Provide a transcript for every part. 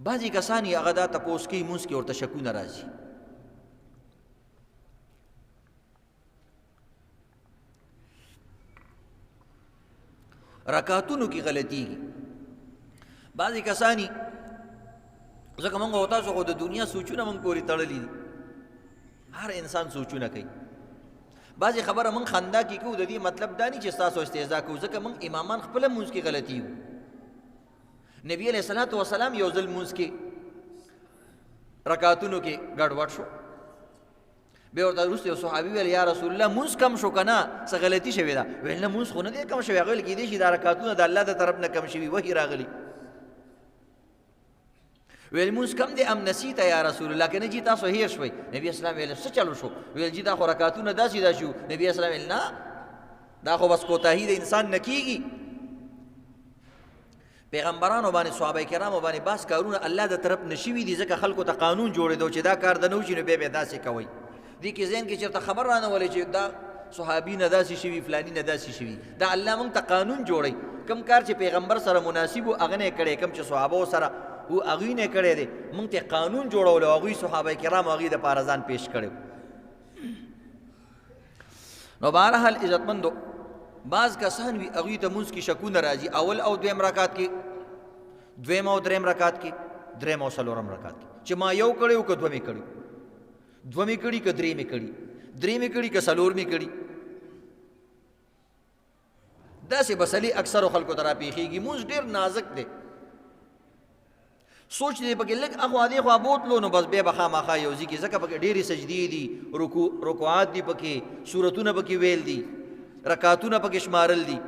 بعضې کسان یې هغه دا تپوس کوي مونځ کې ورته شکونه راځي. رکعتونو کې غلطیږي. بعضې کسان یې ځکه مونږ او تاسو خو د دنیا سوچونه مونږ پورې تړلي دي، هر انسان سوچونه کوي. بعضې خبره مونږ خندا کې کوو، د دې مطلب دا نه چې ستاسو استهزا کوو، ځکه مونږ امامان خپله مونځ کې غلطي وو. نبی علیہ الصلوۃ والسلام یو ځل مونځ کې رکعتونو کې ګډوډ شو، بیا ورته وروسته یو صحابي ویل یا رسول الله مونځ کم شو که نه څه غلطي شوې ده؟ ویل نه مونځ خو نه دی کم شوی، هغه ویل کېدای شي دا رکعتونه د الله د طرف نه کم شوي، وحي راغلي. ویل مونځ کم دی ام نسیت یا رسول الله، که نه جي تاسو هیر شوئ؟ نبي اسلام ویل څه چلو شو؟ ویل جي دا خو رکعتونه داسې داسې وو. نبي اسلام ویل نه، دا خو بس کوتاهي د انسان نه کېږي. پیغمبرانو باندې صحابه کرامو باندې بعض کارونه الله د طرف نه شوي دي، ځکه خلکو ته قانون جوړېدو چې دا کار د نه وشي نو بیا داسې کوئ. دې کې ذهن کې چېرته خبر رانه ولې چې دا صحابي نه داسې شوي، فلاني نه داسې شوي. دا الله موږ ته قانون جوړوي، کم کار چې پیغمبر سره مناسب و هغه نه یې کړی، کم چې صحابو سره و هغوی نه یې کړی دی. موږ ته قانون جوړولو، هغوی صحابه کرام هغوی دپاره ځان پیش کړی. نو بهرحال عزتمندو بعض کسان وي هغوی ته مونځ کې شکونه راځي، اول او دویم رکعت کې، دویم او دریم رکعت کې، دریم او څلورم رکعت کې، چې ما یو کړی و که دوه مې کړي، دوه مې کړي که درې مې کړي، درې مې کړي که څلور مې کړي. داسې مسلې اکثرو خلکو ته راپېښېږي. مونځ ډېر نازک دی، سوچ دې پکې لږ اخوا دېخوا بوتلو نو بس بیا به خامخا یو ځي کې، ځکه پکې ډېرې سجدې دي، رکوعات دي پکې، سورتونه پکې ویل دي، رکعتونه پکې شمارل دي.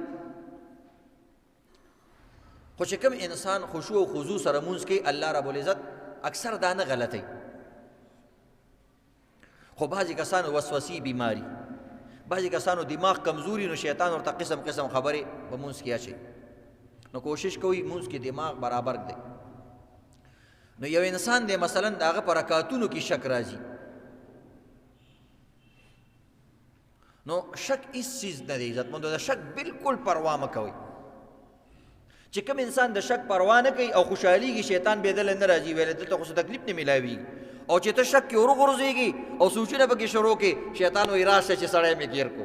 خو چې کوم انسان خشوع او خضوع سره مونځ کوي الله رب العزت اکثر دا نه غلطوي. خو بعضې کسانو وسوسې بیماري، بعضې کسانو دماغ کمزوري، نو شیطان ورته قسم قسم خبرې په مونځ کې اچوي. نو کوشش کوي مونځ کې دماغ برابر دی. نو یو انسان دی مثلا د هغه په رکعتونو کې شک راځي، نو شک هیڅ څیز نه دی عزتمندو، د شک بالکل پروا مه کوئ. چې کوم انسان د شک پروا نه کوي او خوشحالېږي، شیطان بې دله نه راځي، ویلی دلته خو څه تکلیف نه میلاویږي. او چې ته شک کې ورغورځېږي او سوچونه پکې شروع کې، شیطان وایي راشه چې سړی مې ګیر کو.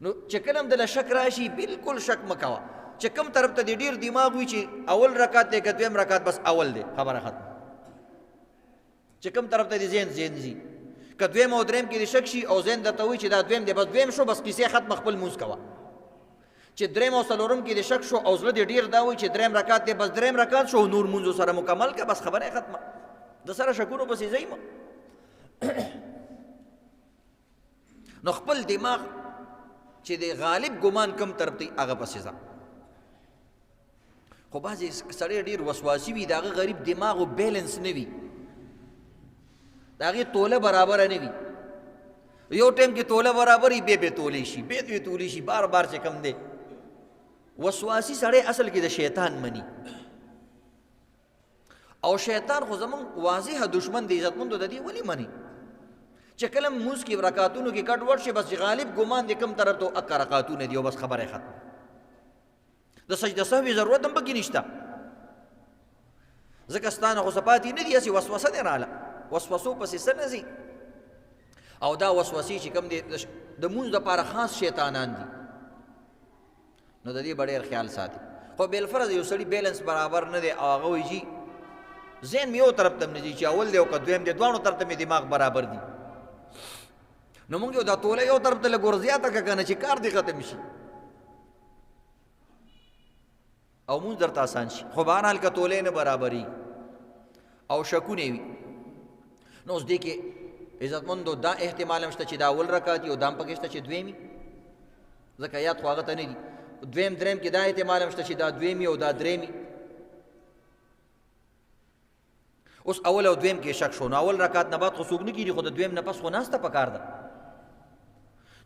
نو چې کله هم دله شک راشي بالکل شک مه کوه. چې کوم طرف ته دې ډېر دماغ وي چې اول رکعت دی که دویم رکعت، بس اول دی، خبره ختم. چې کوم طرف ته دې ذهن ځي، که دویم او دریم کې دې شک شي او ذهن درته وایي چې دا دویم دی، بس دویم شو، بس کیسې ختمه، خپل مونځ کوه. چې دریم او څلورم کې دې شک شو او زړه دې ډېر دا وایي چې دریم رکعت دی، بس دریم رکعت شو، نور مونځو سره مکمل که، بس خبره یې ختمه. د سره شکونو پسې ځئ مه. نو خپل دماغ چې د غالب ګمان کم طرف ته هغه پسې ځه. خو بعضې سړی ډېر وسواسي وي، د هغه غریب دماغ و بیلنس نه وي، د هغې توله برابره نه وي. یو ټایم کې توله برابر وي، بیا تولی شي، بیا تولی شي، بار بار چې کم دی. وسواسي سړی اصل کې د شیطان مني، او شیطان خو زمونږ واضحه دشمن دی عزتمندو. د دې ولې مني؟ چې کله مونځ کې رکعتونو کې ګډ وډ شي، بس غالب ګمان دی کوم طرف ته اکه رکعتونه دي او بس خبره یې ختمه. د سجده سهوي ضرورت هم پکې نشته، ځکه ستانه خو څه پاتې نه دي، هسې وسوسه دې راغله، وسوسو پسې څه نه ځي. او دا وسوسې چې کوم دی د مونځ دپاره خاص شیطانان دي، نو د دې به ډېر خیال ساتي. خو بالفرض یو سړي بیلنس برابر نه دی او هغه وایي جي ذهن مې یو طرف ته هم نه ځي چې اول دی او که دویم دی، دواړو طرف ته مې دماغ برابر دي، نو مونږ یو دا توله یو طرف ته لږ ورزیاته کړه که نه چې کار دې ختم شي او مونځ درته آسان شي. خو بهرحال که تولې نه برابري او شکونه وي، نو اوس دې کې عزتمندو دا احتمال هم شته چې دا اول رکعت او دا هم پکې شته چې دویمي، ځکه یاد خو هغه ته نه دي. دویم دریم کې دا احتمال هم شته چې دا دویمي او دا دریمي. اوس اول او دویم کې شک شو، نو اول رکعت نه بعد خو څوک نه کېږي، خو د دویم نه پس خو ناسته پکار ده.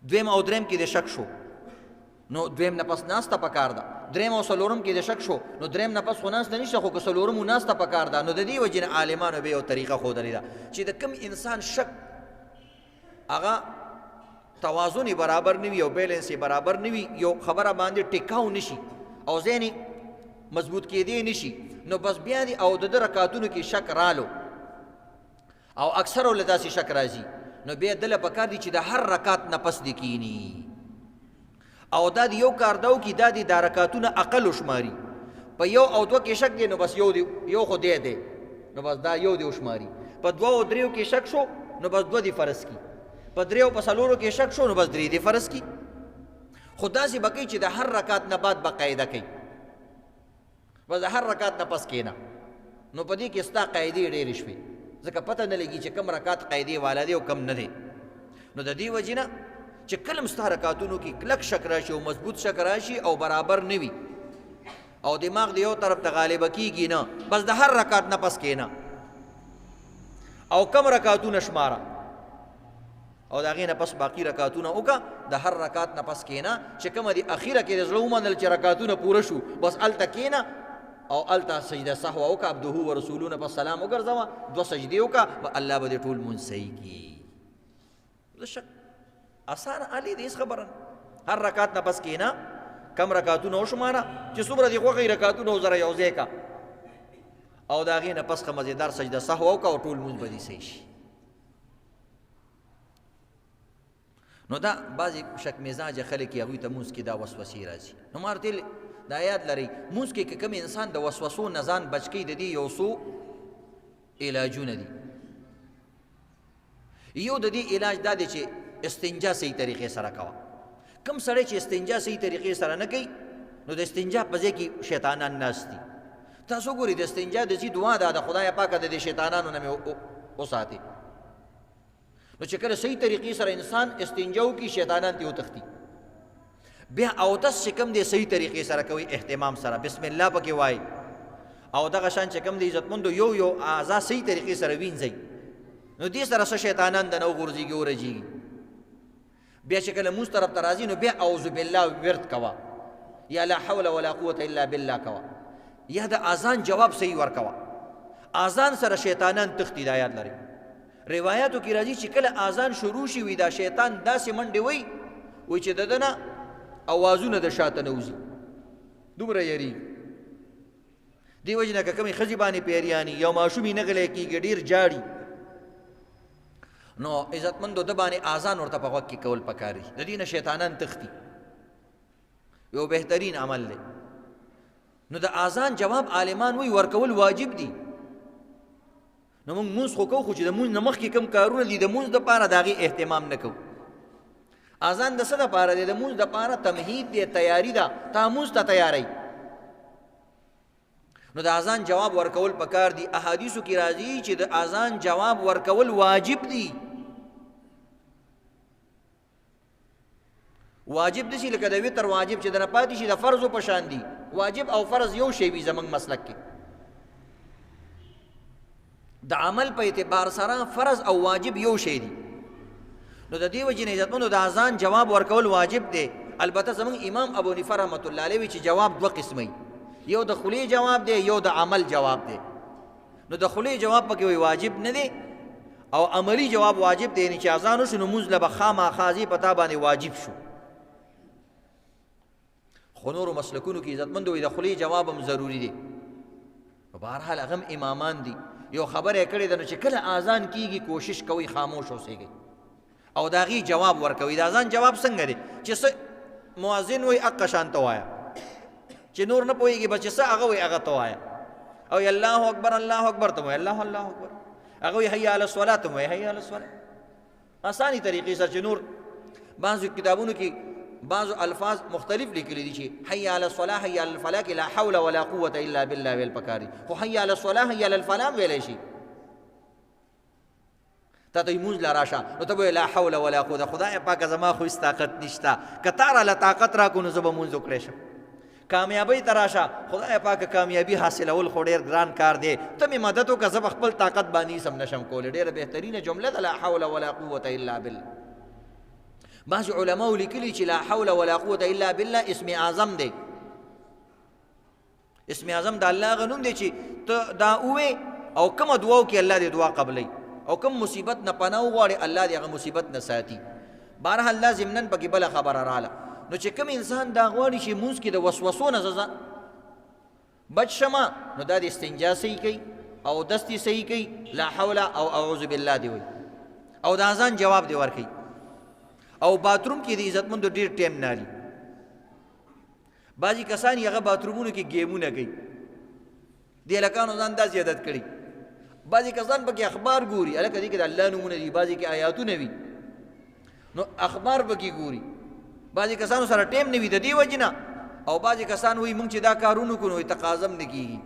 دویم او دریم کې د شک شو، نو دویم نه پس ناسته پکار ده. دریم او څلورم کې د شک شو، نو دریم نه پس خو ناسته نشته، خو که څلورم ناسته پکار ده. نو د دې وجې نه عالمانو به یو طریقه ښودلې ده چې د کوم انسان شک هغه توازن برابر نه وي او بیلنس برابر نه وي، یو خبره باندې ټیکاو نشي او ذهن مضبوط کېدی نشي نو بس بیا دی او د رکعاتونو کې شک رالو او اکثر ول داسې شک راځي نو بیا دله پکار دي چې د هر رکعت نه پس دی کینی او دا یو کار داو کې دا د رکعاتونو اقل شماري په یو او دوه کې شک دی نو بس یو خو دی نو بس دا یو دی شماري په دوه او دریو کې شک شو نو بس دوه دی فرض کی په دریو په څلورو کې شک شو نو بس درې دی فرض کی خدا سي بقي چې د هر رکعت نه بعد باقاعده کوي بس د هر رکعت نه پس کینا نو په دې کې ستا قاعده ډېرې شوي ځکه پته نه لګي چې کم رکعت قاعده والا دی او کم نه دی نو د دې وجې نه چې کلم ستا رکعتونو کې کلک شک راشي او مضبوط شک راشي او برابر نه وي او دماغ دی یو طرف ته غالبه کیږي نه بس د هر رکعت نه پس کینا او کم رکعتونه شماره او دا غینه پس باقی رکعتونه وکا د هر رکعت نه پس کینا چې کوم دی اخیره کې د زړه ومنل چې رکعتونه پوره شو بس الته کینا او الته سجده سهو وکا عبده و رسولونه په سلام وګرځوا دو سجدي وکا او الله به ټول منسي کی د شک آسان علي دې خبره هر رکعت نه پس کینا کم رکعتونه وشماره چې څومره دی خوږی رکعتونه زره یو ځای کا او دا غینه پس خه مزیدار سجده سهو وکا او ټول منځ بدی صحیح شي نو دا بعضی شک مزاج خلک هغوی ته مونځ کې دا وسوسې راځي نو مارتل دا یاد لرئ مونځ کې که کوم انسان د وسوسو نه ځان بچ کوي د دې یو څو علاجونه دي یو د دې علاج دا دی چې استنجا صحیح طریقې سره کوه کوم سړی چې استنجا صحیح طریقې سره نه کوي نو د استنجا په ځای کې شیطانان ناست دي تاسو ګورئ د استنجا د دې دعا ده د خدای پاکه د دې شیطانانو نه مې وساتي نو چې کله صحیح طریقې سره انسان استنجا وکړي شیطانان ترې وتښتي بیا اودس چې کوم دی صحیح طریقې سره کوي اهتمام سره بسم الله پکې وایي او دغه شان چې کوم دی عزتمندو یو اعضا صحیح طریقې سره وینځئ نو دې سره څه شیطانان د نه وغورځېږي ورجېږي بیا چې کله مونځ طرف ته راځي نو بیا اعوذ بالله ورد کوه یا لا حول ولا قوة الا بالله کوه یا د اذان جواب صحیح ورکوه اذان سره شیطانان تښتي دا یاد لرئ روایاتو کې راځي چې کله اذان شروع شي وي دا شیطان داسې منډې وایي چې د ده نه اوازونه د شاته نه وځي دومره یریږي دې وجې نه که کومې ښځې باندې پیریاني یو ماشوم یې نه غلی کېږي ډېر جاړي نو عزتمندو ده باندې اذان ورته په غوږ کې کول پکار دي د دې نه شیطانان تښتي یو بهترین عمل دی نو د اذان جواب عالمان وایي ورکول واجب دي نو موږ مونځ خو کوو خو چې د مونځ نه مخکې کوم کارونه دي د مونځ دپاره د هغې اهتمام نه کوو اذان د څه دپاره دی د مونځ دپاره تمهید دی تیاري ده تا مونځ ته تیاری نو د اذان جواب ورکول پکار دي احادیثو کې راځي چې د اذان جواب ورکول واجب دي واجب دي لکه د وتر واجب چې د نه پاتې شي د فرضو په شان دي واجب او فرض یو شی وي زموږ مسلک کې د عمل په اعتبار سره فرض او واجب یو شی دي نو د دې وجې نه عزتمندو د اذان جواب ورکول واجب دی البته زموږ امام ابو حنیفه رحمت الله علیه وی چې جواب دوه قسمه یو د خلی جواب دی یو د عمل جواب دی نو د خلی جواب پکې وی واجب نه دی او عملی جواب واجب دی چې اذان وشو نو مونځ له به خامخا پتا باندې واجب شو خو نورو مسلکونو کې عزتمندو وی د خلی جواب هم ضروری دی په بهرحال هغه هم امامان دي یو خبره کړې ده نو چې کله اذان کیږي کوشش کوي خاموش اوسېږي او د هغې جواب ورکوي د اذان جواب څنګه دی چې څه مؤذن وایي حقه شانته وایه چې نور نه پوهېږي به چې څه هغه وایي هغه ته وایه او الله اکبر الله اکبر ته وایي الله الله اکبر هغه وایي حي علی الصلاة ته وایي حي علی الصلاة اساني طریقې سره چې نور بعضو کتابونو کې بعضو الفاظ مختلف لیکلي دي چې حي علی الصلاة حي علی الفلاح کې لا حول ولا قوة الا بالله ویل پکار دي خو حي علی الصلاة حي علی الفلاح ویلی شي تا ته مونځ لا راشه نو ته به لا حول ولا قوة خدای پاکه زما خو هېڅ طاقت نشته که تا راله طاقت راکړو نو زه به مونځ وکړی شم کامیابی ته راشه خدای پاکه کامیابي حاصلول خو ډېر ګران کار دی ته مې مدد وکړه زه به خپل طاقت باندې سم نشم کولی ډېره بهترینه جمله ده لا حول ولا قوة الا بالله بعض علماو لیکلي چې لا حول ولا قوة الا بالله اسم اعظم دی اسم اعظم د الله هغه نوم دی چې ته دا ووې او کومه دعا وکړي الله دې دعا قبلوي او کوم مصیبت نه پناه وغواړي الله دې هغه مصیبت نه ساتي بهرحال دا ضمناً پکې بله خبره راله نو چې کوم انسان دا غواړي چې مونځ کې د وسوسو نه بچ شمه نو دا د استنجا صحیح کوي او دستی صحیح کوي لا حول او اعوذ بالله دی وي او د اذان جواب دی ورکوي او باتروم کې د عزتمندو ډېر ټیم نه لي بعضې کسان یې هغه باترومونو کې ګیمونه کوي دې هلکانو ځان داسې عادت کړي بعضې کسان پکې اخبار ګوري هلکه دې کې د الله نومونه دي بعضې کې آیاتونه وي نو اخبار پکې ګوري بعضې کسانو سره ټیم نه وي د دې وجې نه او بعضې کسان وایي مونږ چې دا کارونه کوو نو تقاضه هم نه کېږي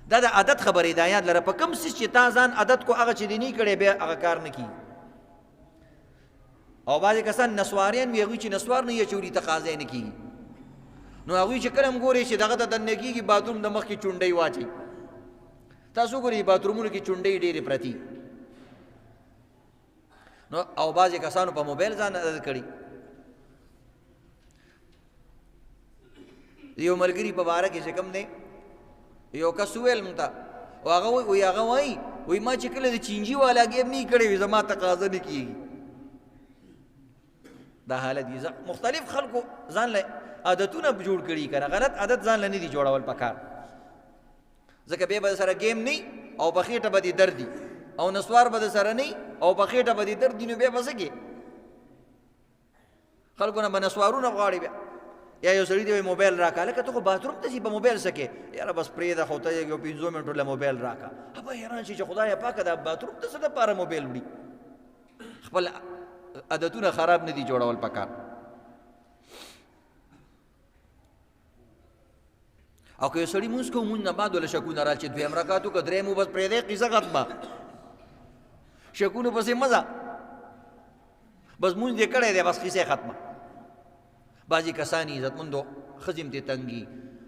دا د عادت خبرې دا یاد لره په کوم څیز چې تا ځان عادت کو هغه چې دې نه کړی بیا هغه کار نه کېږي او بعضې کسان نسواریان وي هغوی چې نسوار نه یې اچولي تقاضه یې نه کېږي نو هغوی چې کله هم ګورې چې دغه ته دننه کېږي باتروم د مخکې چونډۍ واچوي تاسو ګورئ باترومونو کې چونډۍ ډېرې پرتې نو او بعضې کسانو په موبایل ځان عادت کړي یو ملګري په باره کې چې کوم دی یو کس وویل مونږ ته هغه وایي ما چې کله د چینجي والا ګیم نه کړی وي زما تقاضه نه کېږي دا حالت دی مختلف خلکو ځان له عادتونه جوړ کړي که نه غلط عادت ځان له نه دي جوړول پکار ځکه بیا به سره گیم نه او په خېټه به دې درد دي او نسوار به سره نه او په خېټه به دې درد دي نو بیا به څه کې خلکو نه به نسوارونه غواړي بیا یا یو سړي دی وایي موبایل راکړه لکه ته خو باتروم ته ځي په موبایل څه کې یاره بس پرېږده خو ته یو 15 منټو له موبایل راکړه هغه حیران شي چې خدایه پاکه دا باتروم ته څه دپاره موبایل وړي خپل عادتونه خراب نه دي جوړول پکار او که یو سړي مونځ کوو مونځ نه بعد وله شکونه رال چې دویم رکعت وکړه درېیم بس پرېږدی قصه ختمه شکونو پسې مزه بس مونځ دې کړی دی بس قصه ختمه بعضې کسان یې عزتمندو ښځې م ترې تنګي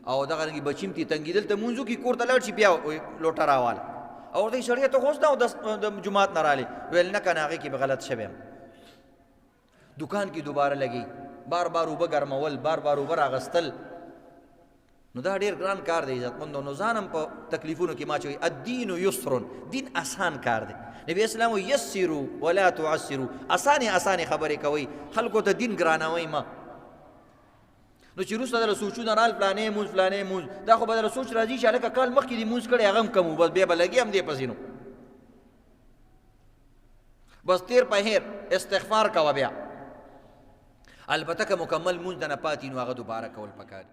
او دغه رنګې بچي م ترې تنګي دلته مونځ وکړي کور ته لاړ شي بیا لوټه راواله او ورته یې سړیه ته خو اوس نه د جومات نه رالې ویل نه که نه هغې کې به غلط شوی یم دکان کې دوباره لګي بار بار اوبه ګرمول بار بار اوبه راغستل نو دا ډېر ګران کار دی عزتمندو نو ځان هم په تکلیفونو کې ما چوي الدین یسر دین آسان کار دی نبی اسلام وایي یسروا ولا تعسروا اسانې خبرې کوئ خلکو ته دین ګرانوئ مه نو چې وروسته دله سوچونه رال فلانې مونځ فلانې مونځ دا خو به دله سوچ راځي چې هلکه کال مخکې دې مونځ کړی هغه هم کم و بس بیا به لګي هم دې پسې نو بس تیر په هیر استغفار کوه بیا البته که مکمل مونځ د نه پاتې نو هغه دوباره کول پکار